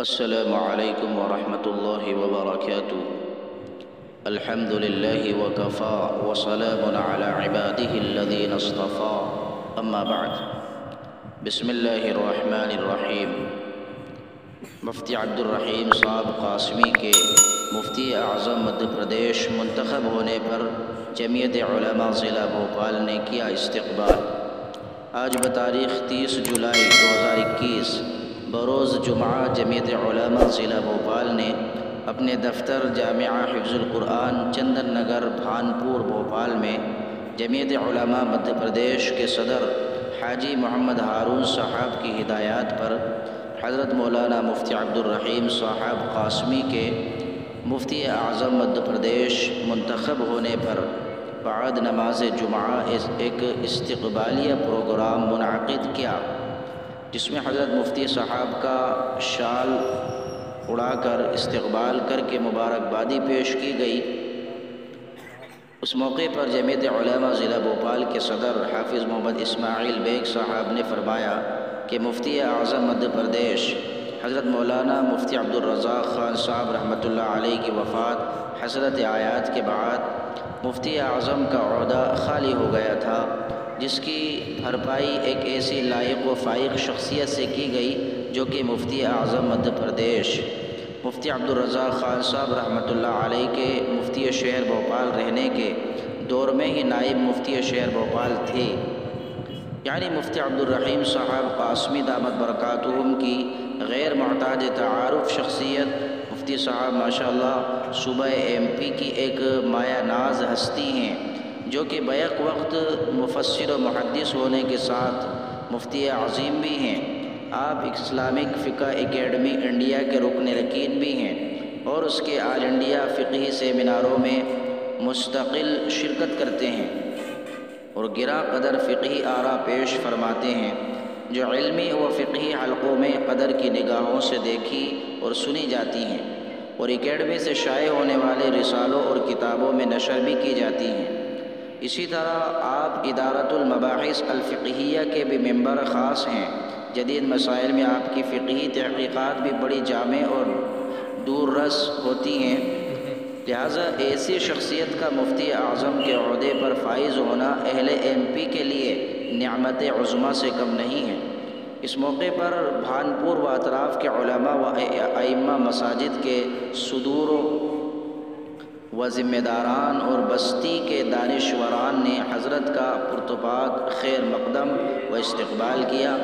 السلام علیکم ورحمۃ اللہ وبرکاتہ۔ الحمد للہ وکفا وسلام علی عبادہ الذین اصطفى، اما بعد، بسم اللہ الرحمن الرحیم۔ مفتی عبدالرحیم صاحب قاسمی کے مفتی اعظم مدھیہ پردیش منتخب ہونے پر جمعیت علماء ضلع بھوپال نے کیا استقبال۔ آج بتاریخ 30 جولائی 2021 بروز جمعہ جمعیت علماء ضلع بھوپال نے اپنے دفتر جامعہ حفظ القرآن چندن نگر بھانپور بھوپال میں جمعیت علماء مدھیہ پردیش کے صدر حاجی محمد ہارون صاحب کی ہدایات پر حضرت مولانا مفتی عبدالرحیم صاحب قاسمی کے مفتی اعظم مدھیہ پردیش منتخب ہونے پر بعد نماز جمعہ ایک استقبالیہ پروگرام منعقد کیا، جس میں حضرت مفتی صاحب کا شال اڑا کر استقبال کر کے مبارکبادی پیش کی گئی۔ اس موقع پر جمعیت علماء ضلع بھوپال کے صدر حافظ محمد اسماعیل بیگ صاحب نے فرمایا کہ مفتی اعظم مدھیہ پردیش حضرت مولانا مفتی عبدالرزاق خان صاحب رحمۃ اللہ علیہ کی وفات حسرت آیات کے بعد مفتی اعظم کا عہدہ خالی ہو گیا تھا، جس کی بھرپائی ایک ایسی لائق و فائق شخصیت سے کی گئی جو کہ مفتی اعظم مدھیہ پردیش مفتی عبدالرزاق خان صاحب رحمۃ اللہ علیہ کے مفتی شہر بھوپال رہنے کے دور میں ہی نائب مفتی شہر بھوپال تھے، یعنی مفتی عبدالرحیم صاحب قاسمی دامت برکاتہم کی غیر محتاج تعارف شخصیت۔ مفتی صاحب ماشاءاللہ صوبہ MP کی ایک مایہ ناز ہستی ہیں، جو کہ بیک وقت مفسر و محدث ہونے کے ساتھ مفتی عظیم بھی ہیں۔ آپ اسلامک فقہ اکیڈمی انڈیا کے رکن رکین بھی ہیں اور اس کے آل انڈیا فقہی سیمیناروں میں مستقل شرکت کرتے ہیں اور گراں قدر فقہی آراء پیش فرماتے ہیں، جو علمی و فقہی حلقوں میں قدر کی نگاہوں سے دیکھی اور سنی جاتی ہیں اور اکیڈمی سے شائع ہونے والے رسالوں اور کتابوں میں نشر بھی کی جاتی ہیں۔ اسی طرح آپ ادارۃ المباحث الفقہیہ کے بھی ممبر خاص ہیں۔ جدید مسائل میں آپ کی فقہی تحقیقات بھی بڑی جامع اور دور رس ہوتی ہیں، لہٰذا ایسی شخصیت کا مفتی اعظم کے عہدے پر فائز ہونا اہل MP کے لیے نعمت عظمیٰ سے کم نہیں ہے۔ اس موقع پر بھانپور و اطراف کے علماء و ائمہ مساجد کے صدور و ذمہ داران اور بستی کے دانشوران نے حضرت کا پرتپاک خیر مقدم و استقبال کیا۔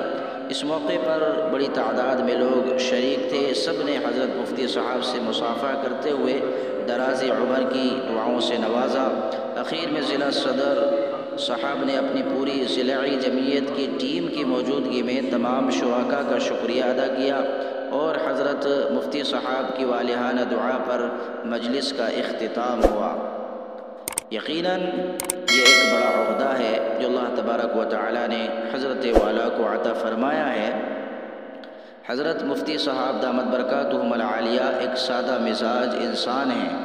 اس موقع پر بڑی تعداد میں لوگ شریک تھے۔ سب نے حضرت مفتی صاحب سے مصافحہ کرتے ہوئے دراز عمر کی دعاؤں سے نوازا۔ اخیر میں ضلع صدر صاحب نے اپنی پوری ضلعی جمعیت کی ٹیم کی موجودگی میں تمام شرکاء کا شکریہ ادا کیا اور حضرت مفتی صاحب کی والہانہ دعا پر مجلس کا اختتام ہوا۔ یقیناً یہ ایک بڑا عہدہ ہے جو اللہ تبارک و تعالی نے حضرت والا کو عطا فرمایا ہے۔ حضرت مفتی صاحب دامت برکاتہم العالیہ ایک سادہ مزاج انسان ہیں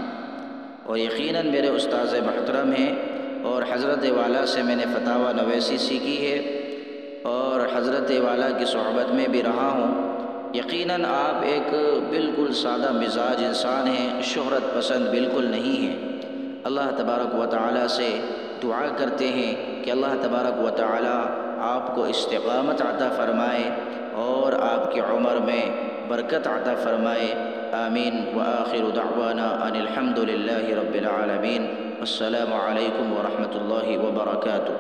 اور یقیناً میرے استاذ محترم ہیں اور حضرت والا سے میں نے فتاوی نویسی سیکھی ہے اور حضرت والا کی صحبت میں بھی رہا ہوں۔ یقیناً آپ ایک بالکل سادہ مزاج انسان ہیں، شہرت پسند بالکل نہیں ہیں۔ اللہ تبارک و تعالی سے دعا کرتے ہیں کہ اللہ تبارک و تعالی آپ کو استقامت عطا فرمائے اور آپ کی عمر میں برکت عطا فرمائے، آمین۔ وآخر دعوانا ان الحمد للہ رب العالمین۔ السلام علیکم ورحمۃ اللہ وبرکاتہ۔